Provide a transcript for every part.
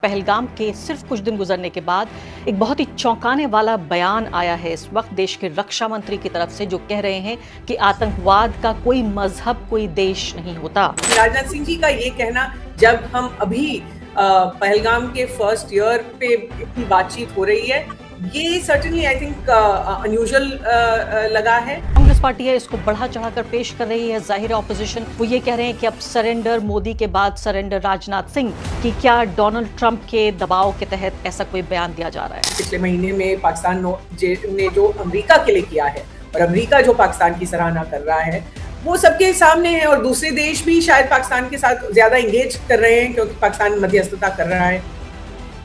पहलगाम के सिर्फ कुछ दिन गुजरने के बाद एक बहुत ही चौंकाने वाला बयान आया है इस वक्त देश के रक्षा मंत्री की तरफ से, जो कह रहे हैं कि आतंकवाद का कोई मजहब, कोई देश नहीं होता। राजनाथ सिंह जी का ये कहना, जब हम अभी पहलगाम के फर्स्ट ईयर पे इतनी बातचीत हो रही है, ये सर्टेनली आई थिंक अनयूजुअल लगा है। कांग्रेस पार्टी है इसको बढ़ा चढ़ाकर पेश कर रही है। जाहिर ऑपोजिशन वो ये कह रहे हैं कि अब सरेंडर मोदी के बाद सरेंडर राजनाथ सिंह, कि क्या डोनाल्ड ट्रंप के दबाव के तहत ऐसा कोई बयान दिया जा रहा है। पिछले महीने में पाकिस्तान ने जो अमेरिका के लिए किया है और अमेरिका जो पाकिस्तान की सराहना कर रहा है, वो सबके सामने है। और दूसरे देश भी शायद पाकिस्तान के साथ ज्यादा इंगेज कर रहे हैं, क्योंकि पाकिस्तान मध्यस्थता कर रहा है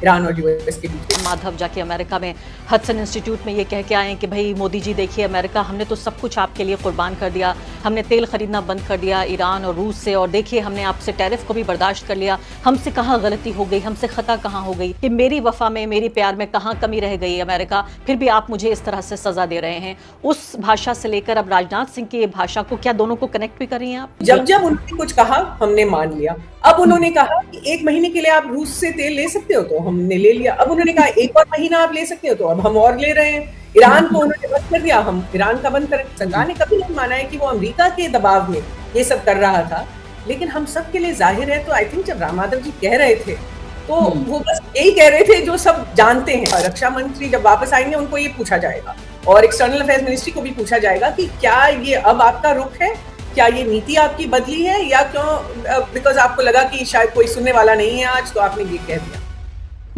ईरान और यूएस के बीच। माधव जाके अमेरिका में हडसन इंस्टीट्यूट में ये कह के आए कि भाई मोदी जी देखिए, अमेरिका हमने तो सब कुछ आपके लिए कुर्बान कर दिया, हमने तेल खरीदना बंद कर दिया ईरान और रूस से, और देखिए हमने आपसे टैरिफ को भी बर्दाश्त कर लिया, हमसे कहाँ गलती हो गई, हमसे खता कहाँ हो गई, कि मेरी वफा में, मेरी प्यार में कहाँ कमी रह गई अमेरिका, फिर भी आप मुझे इस तरह से सजा दे रहे हैं। उस भाषा से लेकर अब राजनाथ सिंह की ये भाषा को क्या दोनों को कनेक्ट भी कर रही हैं आप? जब जब उन्होंने कुछ कहा हमने मान लिया। अब उन्होंने कहा कि 1 महीने के लिए आप रूस से तेल ले सकते हो, तो हमने ले लिया। अब उन्होंने कहा 1 और महीना आप ले सकते हो, तो अब हम और ले रहे हैं। ईरान को उन्होंने बंद कर दिया, हम ईरान का बंद करें। सरकार ने कभी नहीं माना है कि वो अमेरिका के दबाव में ये सब कर रहा था, लेकिन हम सब के लिए जाहिर है। तो आई थिंक जब राम माधव जी कह रहे थे, तो वो बस यही कह रहे थे जो सब जानते हैं। रक्षा मंत्री जब वापस आएंगे उनको ये पूछा जाएगा, और एक्सटर्नल अफेयर्स मिनिस्ट्री को भी पूछा जाएगा कि क्या ये अब आपका रुख है, क्या ये नीति आपकी बदली है, या क्यों बिकॉज आपको लगा कि शायद कोई सुनने वाला नहीं है आज, तो आपने ये कह दिया।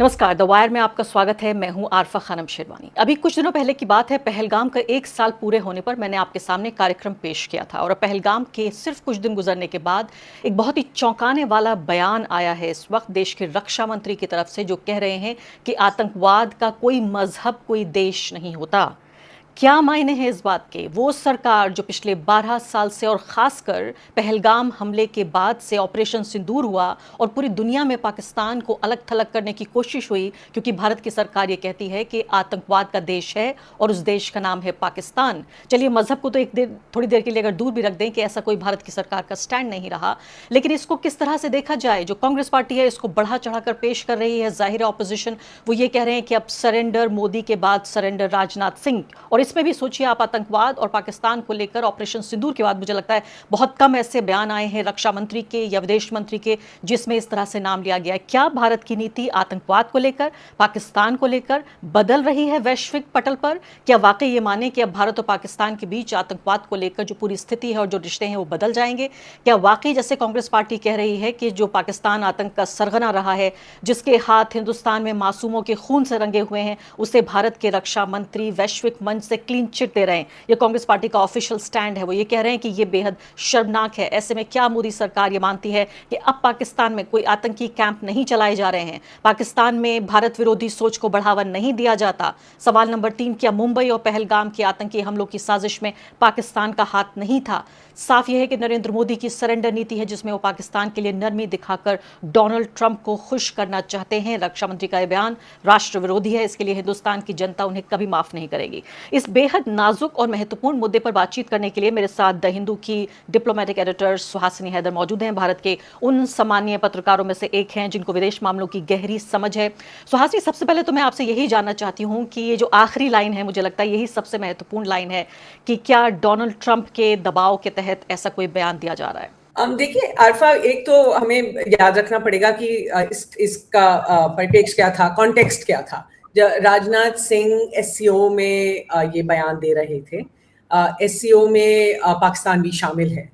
नमस्कार, द वायर में आपका स्वागत है। मैं हूं आरफा खानम शेरवानी। अभी कुछ दिनों पहले की बात है, पहलगाम का 1 साल पूरे होने पर मैंने आपके सामने कार्यक्रम पेश किया था, और पहलगाम के सिर्फ कुछ दिन गुजरने के बाद एक बहुत ही चौंकाने वाला बयान आया है इस वक्त देश के रक्षा मंत्री की तरफ से, जो कह रहे हैं कि आतंकवाद का कोई मजहब, कोई देश नहीं होता। क्या मायने हैं इस बात के? वो सरकार जो पिछले 12 साल से, और ख़ासकर पहलगाम हमले के बाद से ऑपरेशन सिंदूर हुआ और पूरी दुनिया में पाकिस्तान को अलग थलग करने की कोशिश हुई, क्योंकि भारत की सरकार ये कहती है कि आतंकवाद का देश है और उस देश का नाम है पाकिस्तान। चलिए, मज़हब को तो थोड़ी देर के लिए अगर दूर भी रख दें कि ऐसा कोई भारत की सरकार का स्टैंड नहीं रहा, लेकिन इसको किस तरह से देखा जाए? जो कांग्रेस पार्टी है इसको बढ़ा चढ़ाकर पेश कर रही है। जाहिर ऑपोजिशन वो ये कह रहे हैं कि अब सरेंडर मोदी के बाद सरेंडर राजनाथ सिंह, और इसमें भी सोचिए आप, आतंकवाद और पाकिस्तान को लेकर ऑपरेशन सिंदूर के बाद मुझे लगता है बहुत कम ऐसे बयान आए हैं रक्षा मंत्री के या विदेश मंत्री के जिसमें इस तरह से नाम लिया गया है। क्या भारत की नीति आतंकवाद को लेकर, पाकिस्तान को लेकर बदल रही है वैश्विक पटल पर? क्या वाकई ये माने कि अब भारत और पाकिस्तान के बीच आतंकवाद को लेकर जो पूरी स्थिति है और जो रिश्ते हैं वो बदल जाएंगे? क्या वाकई जैसे कांग्रेस पार्टी कह रही है कि जो पाकिस्तान आतंक का सरगना रहा है, जिसके हाथ हिंदुस्तान में मासूमों के खून से रंगे हुए हैं, उसे भारत के रक्षा मंत्री वैश्विक मंच से क्लीन चिट दे रहे हैं? ये कांग्रेस पार्टी का ऑफिशियल स्टैंड है। वो ये कह रहे हैं कि ये बेहद शर्मनाक है। ऐसे में क्या मोदी सरकार ये मानती है कि अब पाकिस्तान में कोई आतंकी कैंप नहीं चलाए जा रहे हैं, पाकिस्तान में भारत विरोधी सोच को बढ़ावा नहीं दिया जाता? सवाल नंबर 3, क्या मुंबई और पहलगाम के आतंकी हमलों की साजिश में पाकिस्तान का हाथ नहीं था? साफ यह है कि नरेंद्र मोदी की सरेंडर नीति है, जिसमें वो पाकिस्तान के लिए नरमी दिखाकर डोनाल्ड ट्रंप को खुश करना चाहते हैं। रक्षा मंत्री का यह बयान राष्ट्र विरोधी है। इसके लिए हिंदुस्तान की जनता उन्हें कभी माफ नहीं करेगी। इस बेहद नाजुक और महत्वपूर्ण मुद्दे पर बातचीत करने के लिए मेरे साथ द हिंदू की डिप्लोमेटिक एडिटर सुहासिनी हैदर मौजूद हैं। भारत के उन सम्मानीय पत्रकारों में से एक हैं जिनको विदेश मामलों की गहरी समझ है। सुहासिनी, सबसे पहले तो मैं आपसे यही जानना चाहती हूँ कि ये जो आखिरी लाइन है, मुझे लगता है यही सबसे महत्वपूर्ण लाइन है, कि क्या डोनाल्ड ट्रंप के दबाव के तहत ऐसा कोई बयान दिया जा रहा है? देखिए आरफा, एक तो हमें याद रखना पड़ेगा कि इसका परिप्रेक्ष्य क्या था, कॉन्टेक्स्ट क्या था। राजनाथ सिंह एससीओ में ये बयान दे रहे थे। एससीओ में पाकिस्तान भी शामिल है।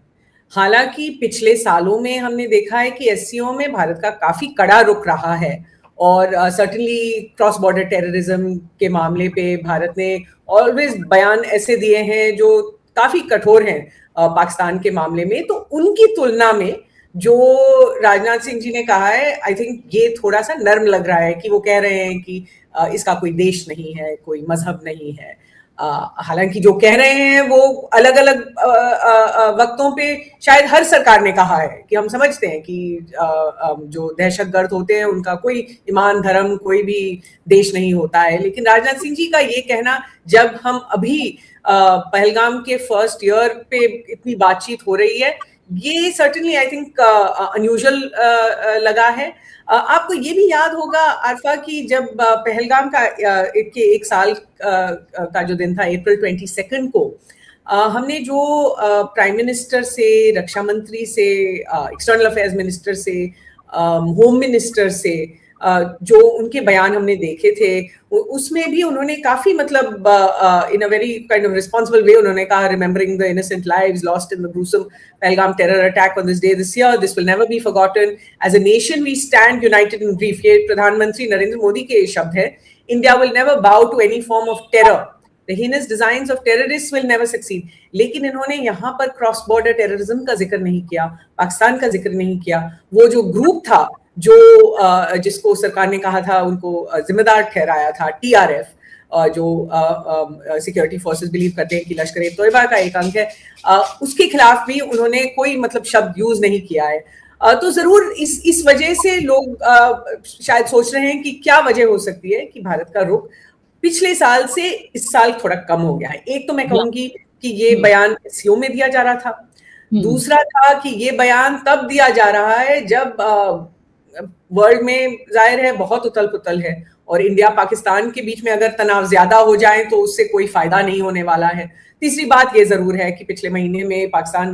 हालांकि पिछले सालों में हमने देखा है कि एससीओ में भारत का काफी कड़ा रुख रहा है, और सर्टेनली क्रॉस बॉर्डर टेररिज्म के मामले पे भारत ने ऑलवेज बयान ऐसे दिए हैं जो काफी कठोर हैं पाकिस्तान के मामले में। तो उनकी तुलना में जो राजनाथ सिंह जी ने कहा है, आई थिंक ये थोड़ा सा नर्म लग रहा है कि वो कह रहे हैं कि इसका कोई देश नहीं है, कोई मजहब नहीं है। हालांकि जो कह रहे हैं वो अलग अलग वक्तों पे शायद हर सरकार ने कहा है कि हम समझते हैं कि जो दहशतगर्द होते हैं उनका कोई ईमान, धर्म, कोई भी देश नहीं होता है। लेकिन राजनाथ सिंह जी का ये कहना, जब हम अभी पहलगाम के फर्स्ट ईयर पे इतनी बातचीत हो रही है, ये सर्टेनली आई थिंक अनयूजुअल लगा है। आपको ये भी याद होगा आरफा की जब पहलगाम का एक साल का जो दिन था अप्रैल 22 को, हमने जो प्राइम मिनिस्टर से, रक्षा मंत्री से, एक्सटर्नल अफेयर्स मिनिस्टर से, होम मिनिस्टर से जो उनके बयान हमने देखे थे, उसमें भी उन्होंने काफी मतलब in a very kind of responsible way उन्होंने कहा, remembering the innocent lives lost in the gruesome Pahalgam terror attack on this day this year, this will never be forgotten, as a nation we stand united in grief। ये प्रधानमंत्री नरेंद्र मोदी के शब्द है। India will never bow to any form of terror, the heinous designs of terrorists will never succeed। लेकिन इन्होंने यहाँ पर cross border terrorism का जिक्र नहीं किया, पाकिस्तान का जिक्र नहीं किया। वो जो ग्रुप था जो जिसको सरकार ने कहा था, उनको जिम्मेदार ठहराया था, TRF, जो सिक्योरिटी फोर्सेस बिलीव करते हैं कि लश्कर ए तोयबा का एक अंग है, उसके खिलाफ भी उन्होंने कोई मतलब शब्द यूज नहीं किया है। तो जरूर इस वजह से लोग शायद सोच रहे हैं कि क्या वजह हो सकती है कि भारत का रुख पिछले साल से इस साल थोड़ा कम हो गया है। एक तो मैं कहूंगी कि ये बयान SCO में दिया जा रहा था, दूसरा था कि ये बयान तब दिया जा रहा है जब वर्ल्ड में जाहिर है बहुत उथल पुथल है, और इंडिया पाकिस्तान के बीच में अगर तनाव ज्यादा हो जाए तो उससे कोई फायदा नहीं होने वाला है। तीसरी बात ये जरूर है कि पिछले महीने में पाकिस्तान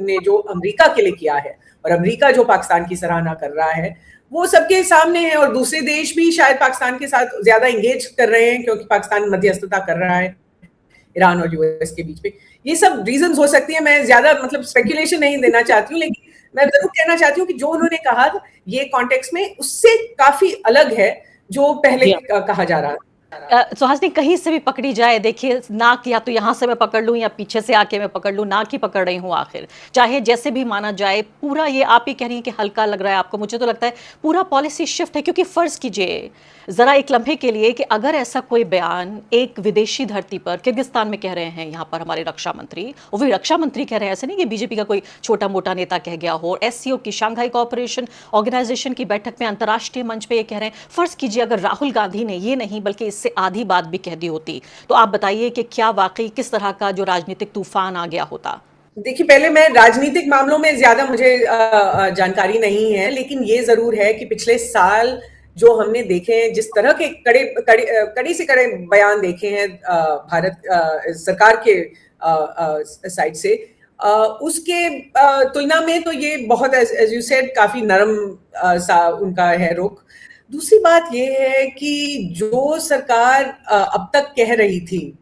ने जो अमेरिका के लिए किया है, और अमेरिका जो पाकिस्तान की सराहना कर रहा है, वो सबके सामने है, और दूसरे देश भी शायद पाकिस्तान के साथ ज्यादा एंगेज कर रहे हैं क्योंकि पाकिस्तान मध्यस्थता कर रहा है ईरान और US के बीच में। ये सब रीजंस हो सकती है, मैं ज्यादा मतलब स्पेकुलेशन नहीं देना चाहती हूँ, लेकिन मैं जरूर कहना चाहती हूँ कि जो उन्होंने कहा ये कॉन्टेक्स्ट में उससे काफी अलग है जो पहले कहा जा रहा है। सुहासिनी, कहीं से भी पकड़ी जाए, देखिए नाक या तो यहाँ से मैं पकड़ लूँ या पीछे से आके मैं पकड़ लूँ, नाक ही पकड़ रही हूँ आखिर, चाहे जैसे भी माना जाए। पूरा ये आप ही कह रही हैं कि हल्का लग रहा है आपको, मुझे तो लगता है पूरा पॉलिसी शिफ्ट है। क्योंकि फर्ज कीजिए जरा एक लम्हे के लिए कि अगर ऐसा कोई बयान एक विदेशी धरती पर, किर्गिस्तान में कह रहे हैं यहाँ पर हमारे रक्षा मंत्री, और वही रक्षा मंत्री कह रहे हैं, ऐसे नहीं कि बीजेपी का कोई छोटा मोटा नेता कह गया हो, SCO की, शंघाई कोऑपरेशन ऑर्गेनाइजेशन की बैठक में अंतर्राष्ट्रीय मंच पे ये कह रहे हैं। फर्ज कीजिए अगर राहुल गांधी ने ये नहीं बल्कि इससे आधी बात भी कह दी होती, तो आप बताइए कि क्या वाकई किस तरह का जो राजनीतिक तूफान आ गया होता। देखिए, पहले मैं राजनीतिक मामलों में ज्यादा मुझे जानकारी नहीं है, लेकिन ये जरूर है कि पिछले साल जो हमने देखे हैं, जिस तरह के कड़े से कड़े बयान देखे हैं भारत सरकार के साइड से, उसके तुलना में तो ये बहुत एज यू सेड काफी नरम सा उनका है रुख। दूसरी बात ये है कि जो सरकार अब तक कह रही थी,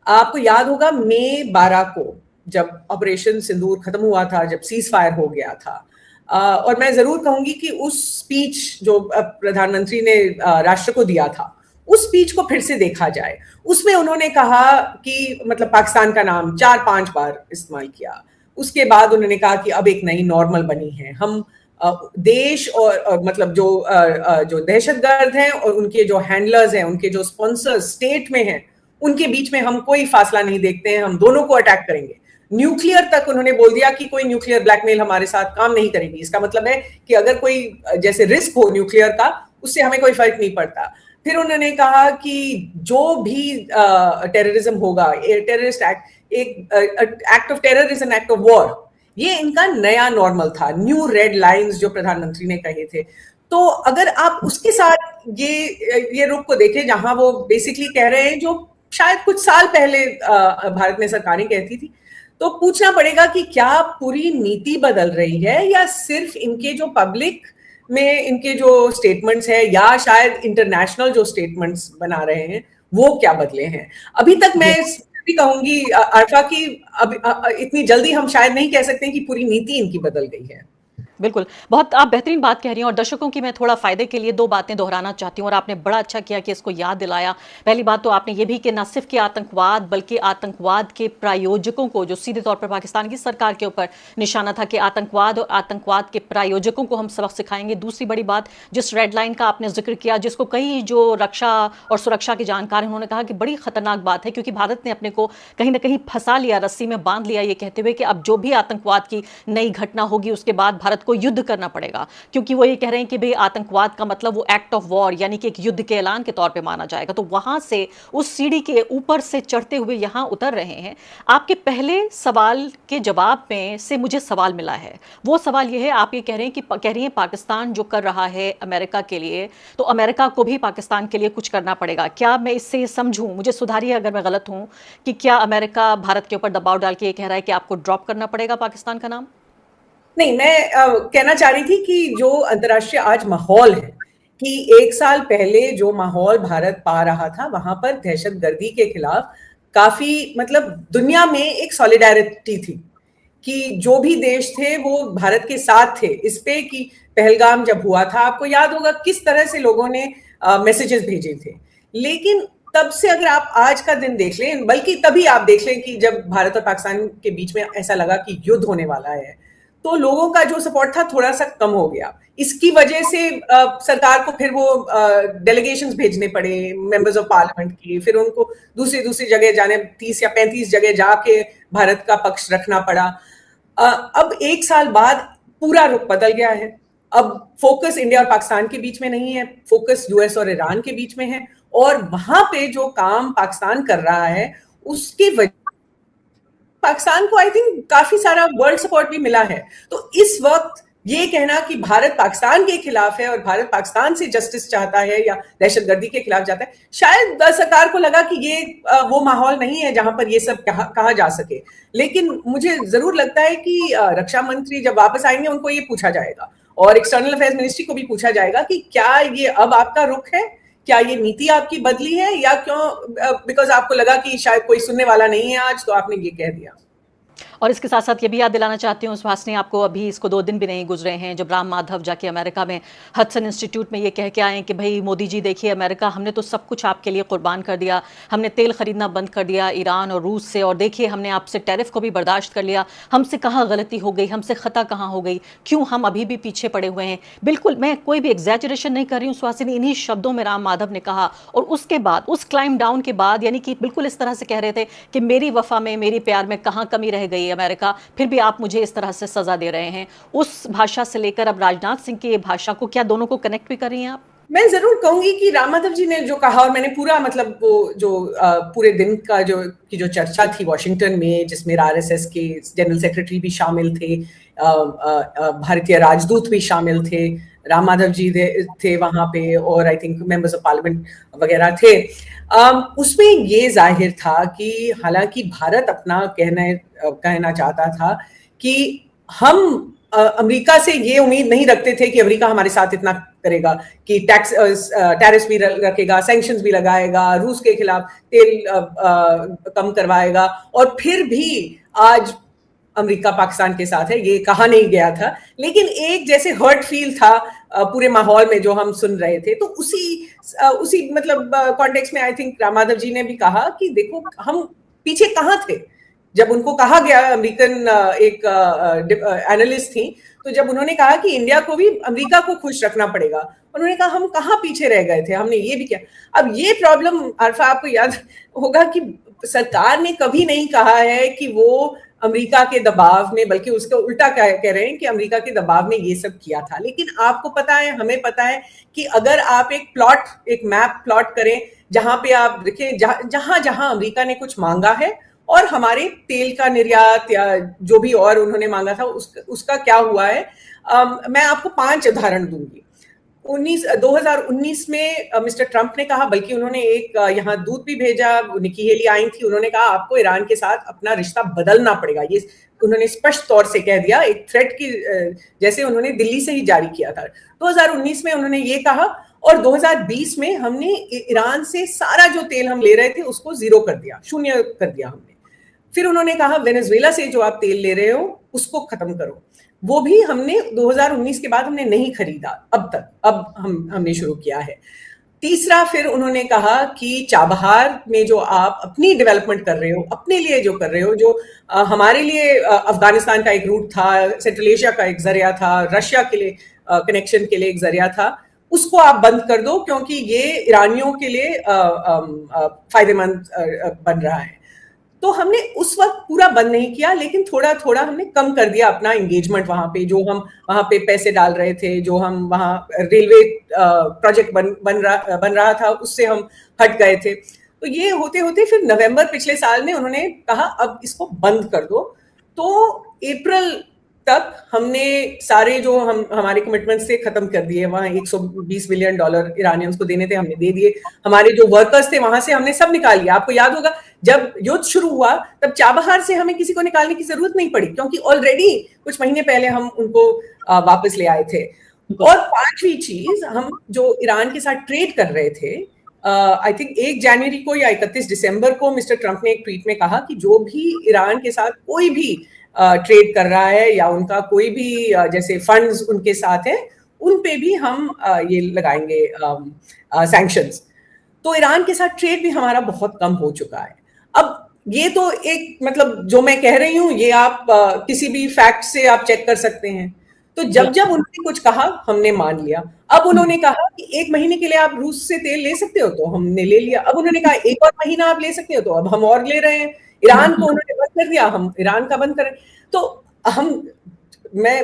आपको याद होगा मई 12 को जब ऑपरेशन सिंदूर खत्म हुआ था, जब सीज फायर हो गया था, और मैं जरूर कहूंगी कि उस स्पीच जो प्रधानमंत्री ने राष्ट्र को दिया था, उस स्पीच को फिर से देखा जाए। उसमें उन्होंने कहा कि मतलब पाकिस्तान का नाम 4-5 बार इस्तेमाल किया। उसके बाद उन्होंने कहा कि अब एक नई नॉर्मल बनी है, हम देश और मतलब जो दहशतगर्द हैं और उनके जो हैंडलर्स हैं, उनके जो स्पॉन्सर्स स्टेट में हैं, उनके बीच में हम कोई फासला नहीं देखते हैं, हम दोनों को अटैक करेंगे। न्यूक्लियर तक उन्होंने बोल दिया कि कोई न्यूक्लियर ब्लैकमेल हमारे साथ काम नहीं करेगी। इसका मतलब है कि अगर कोई जैसे रिस्क हो न्यूक्लियर का, उससे हमें कोई फर्क नहीं पड़ता। फिर उन्होंने कहा कि जो भी टेररिज्म होगा, टेररिस्ट एक्ट, एक act of terror is an act of war, ये इनका नया नॉर्मल था, न्यू रेड लाइंस जो प्रधानमंत्री ने कहे थे। तो अगर आप उसके साथ ये रुख को देखें, जहां वो बेसिकली कह रहे हैं जो शायद कुछ साल पहले भारत में सरकारें कहती थी, तो पूछना पड़ेगा कि क्या पूरी नीति बदल रही है या सिर्फ इनके जो पब्लिक में इनके जो स्टेटमेंट्स हैं, या शायद इंटरनेशनल जो स्टेटमेंट्स बना रहे हैं वो क्या बदले हैं। अभी तक मैं भी कहूंगी आरफा की अब इतनी जल्दी हम शायद नहीं कह सकते कि पूरी नीति इनकी बदल गई है। बिल्कुल, बहुत आप बेहतरीन बात कह रही हैं, और दर्शकों की मैं थोड़ा फायदे के लिए 2 बातें दोहराना चाहती हूँ, और आपने बड़ा अच्छा किया कि इसको याद दिलाया। पहली बात तो आपने ये भी कि न सिर्फ कि आतंकवाद बल्कि आतंकवाद के प्रायोजकों को, जो सीधे तौर पर पाकिस्तान की सरकार के ऊपर निशाना था, कि आतंकवाद और आतंकवाद के प्रायोजकों को हम सबक सिखाएंगे। दूसरी बड़ी बात, जिस रेड लाइन का आपने जिक्र किया, जिसको कई जो रक्षा और सुरक्षा के जानकार हैं उन्होंने कहा कि बड़ी खतरनाक बात है, क्योंकि भारत ने अपने को कहीं ना कहीं फंसा लिया, रस्सी में बांध लिया, ये कहते हुए कि अब जो भी आतंकवाद की नई घटना होगी उसके बाद भारत को को युद्ध करना पड़ेगा, क्योंकि वो ये कह रहे हैं कि भाई आतंकवाद का मतलब वो एक्ट ऑफ वॉर यानी कि एक युद्ध के ऐलान के तौर पे माना जाएगा। तो वहां से उस सीढ़ी के ऊपर से चढ़ते हुए यहां उतर रहे हैं। आपके पहले सवाल के जवाब में से मुझे सवाल मिला है, वो सवाल ये है, आप ये कह रहे हैं कि कह रही हैं पाकिस्तान जो कर रहा है अमेरिका के लिए, तो अमेरिका को भी पाकिस्तान के लिए कुछ करना पड़ेगा। क्या मैं इससे समझूं, मुझे सुधारिए अगर मैं गलत हूं, कि क्या अमेरिका भारत के ऊपर दबाव डाल के ये कह रहा है कि आपको ड्रॉप करना पड़ेगा पाकिस्तान का नाम? नहीं, मैं कहना चाह रही थी कि जो अंतर्राष्ट्रीय आज माहौल है, कि एक साल पहले जो माहौल भारत पा रहा था, वहां पर दहशतगर्दी के खिलाफ काफी मतलब दुनिया में एक सॉलिडारिटी थी कि जो भी देश थे वो भारत के साथ थे इस पे कि पहलगाम जब हुआ था, आपको याद होगा किस तरह से लोगों ने मैसेजेस भेजे थे। लेकिन तब से अगर आप आज का दिन देख लें, बल्कि तभी आप देख लें कि जब भारत और पाकिस्तान के बीच में ऐसा लगा कि युद्ध होने वाला है, तो लोगों का जो सपोर्ट था थोड़ा सा कम हो गया। इसकी वजह से सरकार को फिर वो डेलीगेशंस भेजने पड़े मेंबर्स ऑफ पार्लियामेंट की, फिर उनको दूसरी दूसरी जगह जाने, 30 या 35 जगह जाके भारत का पक्ष रखना पड़ा। अब एक साल बाद पूरा रुख बदल गया है। अब फोकस इंडिया और पाकिस्तान के बीच में नहीं है, फोकस यूएस और ईरान के बीच में है, और वहां पे जो काम पाकिस्तान कर रहा है उसके वजह पाकिस्तान को आई थिंक काफी सारा वर्ल्ड सपोर्ट भी मिला है। तो इस वक्त ये कहना कि भारत पाकिस्तान के खिलाफ है और भारत पाकिस्तान से जस्टिस चाहता है या दहशतगर्दी के खिलाफ जाता है, शायद सरकार को लगा कि ये वो माहौल नहीं है जहां पर ये सब कहा जा सके। लेकिन मुझे जरूर लगता है कि रक्षा मंत्री जब वापस आएंगे उनको ये पूछा जाएगा, और एक्सटर्नल अफेयर्स मिनिस्ट्री को भी पूछा जाएगा कि क्या ये अब आपका रुख है, क्या ये नीति आपकी बदली है, या क्यों बिकॉज आपको लगा कि शायद कोई सुनने वाला नहीं है आज, तो आपने ये कह दिया। और इसके साथ साथ ये भी याद दिलाना चाहती हूँ सुहासिनी आपको, अभी इसको 2 दिन भी नहीं गुजरे हैं जब राम माधव जाके अमेरिका में हडसन इंस्टीट्यूट में ये कह के आए हैं कि भाई मोदी जी देखिए, अमेरिका हमने तो सब कुछ आपके लिए कुर्बान कर दिया, हमने तेल खरीदना बंद कर दिया ईरान और रूस से, और देखिए हमने आपसे टैरिफ को भी बर्दाश्त कर लिया, हमसे कहाँ गलती हो गई, हमसे खता कहाँ हो गई, क्यों हम अभी भी पीछे पड़े हुए हैं। बिल्कुल मैं कोई भी एग्जैजरेशन नहीं कर रही हूँ सुहासिनी, इन्हीं शब्दों में राम माधव ने कहा। और उसके बाद उस क्लाइम डाउन के बाद यानी कि बिल्कुल इस तरह से कह रहे थे कि मेरी वफा में, मेरी प्यार में कहाँ कमी रह गई अमेरिका, फिर भी आप मुझे इस तरह से सजा दे रहे हैं। उस भाषा से लेकर अब राजनाथ सिंह की ये भाषा को, क्या दोनों को कनेक्ट भी कर रही हैं आप? मैं जरूर कहूंगी कि राम माधव जी ने जो कहा, और मैंने पूरा मतलब वो जो पूरे दिन का जो चर्चा थी वॉशिंगटन में, जिसमें आरएसएस के जनरल सेक्रेटरी भी शामिल थे, भारतीय राजदूत भी शामिल थे, राम माधव जी थे वहां पे, और I think members of parliament वगैरह थे। उसमें ये जाहिर था कि हालांकि भारत अपना कहना चाहता था कि हम अमेरिका से ये उम्मीद नहीं रखते थे कि अमेरिका हमारे साथ इतना करेगा कि टैरिफ भी रखेगा, सैंक्शंस भी लगाएगा, रूस के खिलाफ तेल कम करवाएगा, और फिर भी आज अमेरिका पाकिस्तान के साथ है, ये कहा नहीं गया था। लेकिन एक जैसे हर्ट फील था पूरे माहौल में जो हम सुन रहे थे, तो उसी मतलब कॉन्टेक्स्ट में आई थिंक राम माधव जी ने भी कहा कि देखो हम पीछे कहाँ थे जब उनको कहा गया। अमेरिकन एक एनालिस्ट थी, तो जब उन्होंने कहा कि इंडिया को भी अमेरिका को खुश रखना पड़ेगा, उन्होंने कहा हम कहाँ पीछे रह गए थे, हमने ये भी किया। अब ये प्रॉब्लम आरफा आपको याद होगा कि सरकार ने कभी नहीं कहा है कि वो अमेरिका के दबाव में, बल्कि उसका उल्टा कह रहे हैं कि अमेरिका के दबाव में ये सब किया था। लेकिन आपको पता है, हमें पता है कि अगर आप एक मैप प्लॉट करें जहां पे आप देखें जहां जहां अमेरिका ने कुछ मांगा है और हमारे तेल का निर्यात या जो भी और उन्होंने मांगा था उसका क्या हुआ है, मैं आपको 5 उदाहरण दूंगी। 2019 में मिस्टर ट्रंप ने कहा, बल्कि उन्होंने एक यहाँ दूत भी भेजा, निकी हेली आई थी, उन्होंने कहा आपको ईरान के साथ अपना रिश्ता बदलना पड़ेगा। ये उन्होंने स्पष्ट तौर से कह दिया, एक थ्रेट की जैसे उन्होंने दिल्ली से ही जारी किया था। 2019 में उन्होंने ये कहा, और 2020 में हमने ईरान से सारा जो तेल हम ले रहे थे उसको जीरो कर दिया, शून्य कर दिया हमने। फिर उन्होंने कहा वेनेजुएला से जो आप तेल ले रहे हो उसको खत्म करो, वो भी हमने 2019 के बाद हमने नहीं खरीदा अब तक, अब हमने शुरू किया है। तीसरा, फिर उन्होंने कहा कि चाबहार में जो आप अपनी डेवलपमेंट कर रहे हो, अपने लिए जो कर रहे हो, जो हमारे लिए अफगानिस्तान का एक रूट था, सेंट्रल एशिया का एक जरिया था, रशिया के लिए कनेक्शन के लिए एक जरिया था, उसको आप बंद कर दो क्योंकि ये ईरानियों के लिए फायदेमंद बन रहा है। तो हमने उस वक्त पूरा बंद नहीं किया, लेकिन थोड़ा थोड़ा हमने कम कर दिया अपना एंगेजमेंट वहां पे। जो हम वहां पे पैसे डाल रहे थे, जो हम वहां रेलवे प्रोजेक्ट बन रहा था, उससे हम हट गए थे। तो ये होते होते फिर नवंबर पिछले साल में उन्होंने कहा अब इसको बंद कर दो। तो अप्रैल तक हमने सारे जो हमारे कमिटमेंट्स थे खत्म कर दिए। वहां $120 मिलियन ईरानियंस को देने थे, हमने दे दिए। हमारे जो वर्कर्स थे वहां से हमने सब निकाल लिया। आपको याद होगा जब युद्ध शुरू हुआ तब चाबहार से हमें किसी को निकालने की जरूरत नहीं पड़ी, क्योंकि ऑलरेडी कुछ महीने पहले हम उनको वापस ले आए थे। और पांचवी चीज, हम जो ईरान के साथ ट्रेड कर रहे थे, आई थिंक 1 जनवरी को या 31 दिसंबर को मिस्टर ट्रंप ने एक ट्वीट में कहा कि जो भी ईरान के साथ कोई भी ट्रेड कर रहा है या उनका कोई भी जैसे फंड्स उनके साथ है, उन पे भी हम ये लगाएंगे सैंक्शंस। तो ईरान के साथ ट्रेड भी हमारा बहुत कम हो चुका है। अब ये तो एक मतलब जो मैं कह रही हूँ, ये आप किसी भी फैक्ट से आप चेक कर सकते हैं। तो जब जब उन्होंने कुछ कहा हमने मान लिया। अब उन्होंने कहा कि 1 महीने के लिए आप रूस से तेल ले सकते हो, तो हमने ले लिया। अब उन्होंने कहा 1 और महीना आप ले सकते हो, तो अब हम और ले रहे हैं। ईरान को उन्होंने बंद कर दिया, हम ईरान का बंद करें। तो मैं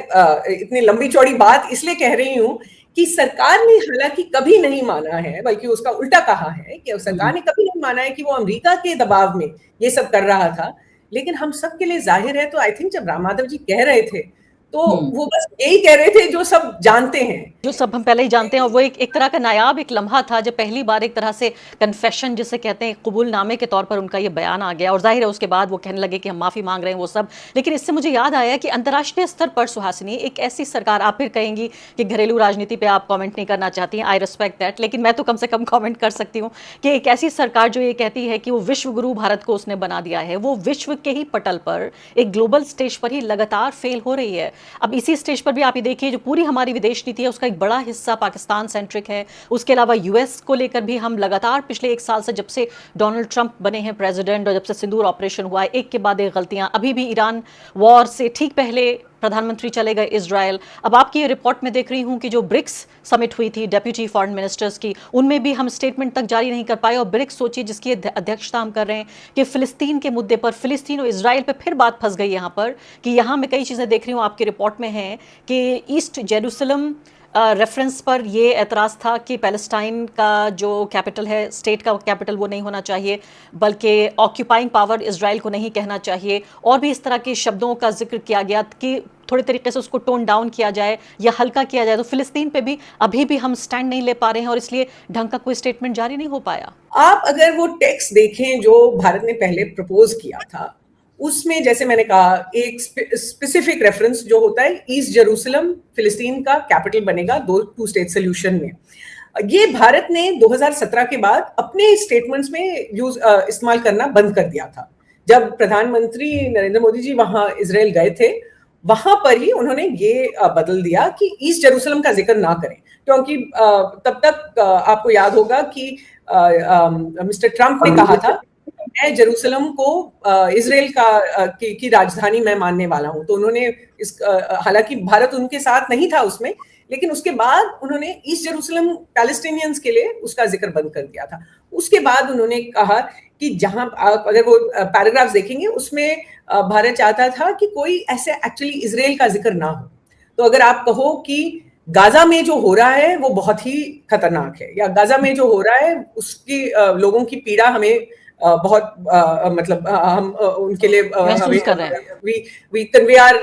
इतनी लंबी चौड़ी बात इसलिए कह रही हूँ कि सरकार ने हालांकि कभी नहीं माना है, बल्कि उसका उल्टा कहा है कि सरकार ने कभी नहीं माना है कि वो अमेरिका के दबाव में ये सब कर रहा था। लेकिन हम सब के लिए जाहिर है, तो आई थिंक जब राम माधव जी कह रहे थे तो वो बस यही कह रहे थे जो सब जानते हैं, जो सब हम पहले ही जानते हैं। और वो एक तरह का नायाब एक लम्हा था जब पहली बार एक तरह से कन्फेशन जिसे कहते हैं, कबूलनामे के तौर पर उनका ये बयान आ गया। और जाहिर है उसके बाद वो कहने लगे कि हम माफ़ी मांग रहे हैं वो सब। लेकिन इससे मुझे याद आया कि अंतर्राष्ट्रीय स्तर पर सुहासिनी, एक ऐसी सरकार, आप फिर कहेंगी कि घरेलू राजनीति पर आप कॉमेंट नहीं करना चाहती हैं, आई रिस्पेक्ट दैट, लेकिन मैं तो कम से कम कॉमेंट कर सकती हूँ कि एक ऐसी सरकार जो ये कहती है कि वो विश्व गुरु भारत को उसने बना दिया है, वो विश्व के ही पटल पर एक ग्लोबल स्टेज पर ही लगातार फेल हो रही है। अब इसी स्टेज पर भी आप ये देखिए, जो पूरी हमारी विदेश नीति है उसका एक बड़ा हिस्सा पाकिस्तान सेंट्रिक है। उसके अलावा यूएस को लेकर भी हम लगातार पिछले 1 साल से, जब से डोनाल्ड ट्रंप बने हैं प्रेसिडेंट और जब से सिंदूर ऑपरेशन हुआ है, एक के बाद एक गलतियां। अभी भी ईरान वॉर से ठीक पहले प्रधानमंत्री चले गए इजराइल। अब आपकी ये रिपोर्ट में देख रही हूं कि जो ब्रिक्स समिट हुई थी डेप्यूटी फॉरेन मिनिस्टर्स की, उनमें भी हम स्टेटमेंट तक जारी नहीं कर पाए। और ब्रिक्स सोचिए जिसकी अध्यक्षता हम कर रहे हैं कि फिलिस्तीन के मुद्दे पर, फिलिस्तीन और इजराइल पे फिर बात फंस गई यहाँ पर कि यहाँ मैं कई चीज़ें देख रही हूँ आपकी रिपोर्ट में है कि ईस्ट जेरूसलम रेफरेंस पर ये एतराज़ था कि पैलेस्टाइन का जो कैपिटल है, स्टेट का कैपिटल, वो नहीं होना चाहिए, बल्कि ऑक्यूपाइंग पावर इजराइल को नहीं कहना चाहिए। और भी इस तरह के शब्दों का जिक्र किया गया कि थोड़े तरीके से उसको टोन डाउन किया जाए या हल्का किया जाए। तो फिलिस्तीन पे भी अभी भी हम स्टैंड नहीं ले पा रहे हैं और इसलिए ढंग का कोई स्टेटमेंट जारी नहीं हो पाया। आप अगर वो टेक्स्ट देखें जो भारत ने पहले प्रपोज किया था, उसमें जैसे मैंने कहा एक स्पेसिफिक रेफरेंस जो होता है, ईस्ट जेरूसलम फिलिस्तीन का कैपिटल बनेगा 2 स्टेट सोल्यूशन में। ये भारत ने 2017 के बाद अपने स्टेटमेंट्स में इस्तेमाल करना बंद कर दिया था। जब प्रधानमंत्री नरेंद्र मोदी जी वहां इजराइल गए थे, वहां पर ही उन्होंने ये बदल दिया कि ईस्ट जेरूसलम का जिक्र ना करें, क्योंकि तब तक आपको याद होगा कि मिस्टर ट्रंप ने कहा था मैं जेरूसलम को इजराइल की राजधानी मैं मानने वाला हूं। तो उन्होंने हालांकि भारत उनके साथ नहीं था उसमें, लेकिन उसके बाद उन्होंने ईस्ट जेरूसलम पैलेस्टीनियंस के लिए उसका जिक्र बंद कर दिया था। उसके बाद उन्होंने कहा कि जहां आप अगर वो पैराग्राफ्स देखेंगे उसमें भारत चाहता था कि कोई ऐसे एक्चुअली इजराइल का जिक्र ना हो। तो अगर आप कहो कि गाजा में जो हो रहा है वो बहुत ही खतरनाक है, या गाजा में जो हो रहा है उसकी लोगों की पीड़ा हमें बहुत मतलब हम उनके लिए महसूस कर रहे हैं। we convey our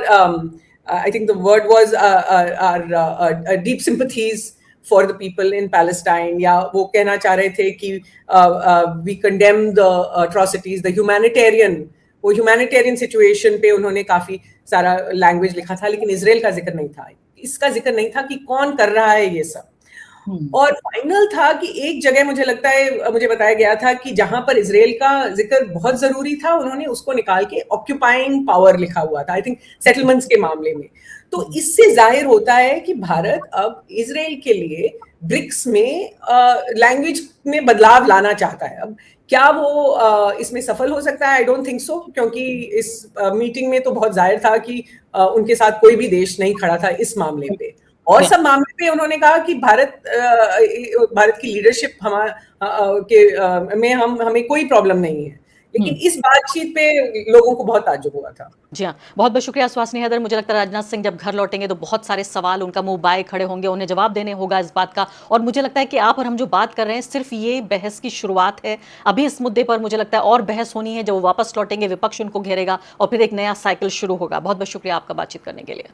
I think the word was our deep sympathies for the people in Palestine, या वो कहना चाह रहे थे कि we condemn the atrocities, the humanitarian situation पे उन्होंने काफी सारा लैंग्वेज लिखा था, लेकिन इजराइल का जिक्र नहीं था। इसका जिक्र नहीं था कि कौन कर रहा है ये सब। और फाइनल था कि एक जगह मुझे लगता है, मुझे बताया गया था कि जहां पर इजराइल का जिक्र बहुत जरूरी था, उन्होंने उसको निकाल के ऑक्यूपाइंग पावर लिखा हुआ था, आई थिंक सेटलमेंट्स के मामले में। तो इससे जाहिर होता है कि भारत अब इजराइल के लिए ब्रिक्स में लैंग्वेज में बदलाव लाना चाहता है। अब क्या वो इसमें सफल हो सकता है? आई डोंट थिंक सो, क्योंकि इस मीटिंग में तो बहुत जाहिर था कि उनके साथ कोई भी देश नहीं खड़ा था इस मामले पे। और सब मामले पे उन्होंने कहा कि भारत की लीडरशिप में हमें कोई प्रॉब्लम नहीं है, लेकिन इस बातचीत पे लोगों को बहुत ताज्जुब हुआ था। जी हाँ, बहुत-बहुत शुक्रिया सुहासिनी हैदर। मुझे लगता है राजनाथ सिंह जब घर लौटेंगे तो बहुत सारे सवाल उनका मुँह बाए खड़े होंगे, उन्हें जवाब देने होगा इस बात का। और मुझे लगता है कि आप और हम जो बात कर रहे हैं सिर्फ ये बहस की शुरुआत है। अभी इस मुद्दे पर मुझे लगता है और बहस होनी है, जब वो वापस लौटेंगे विपक्ष उनको घेरेगा और फिर एक नया साइकिल शुरू होगा। बहुत-बहुत शुक्रिया आपका बातचीत करने के लिए।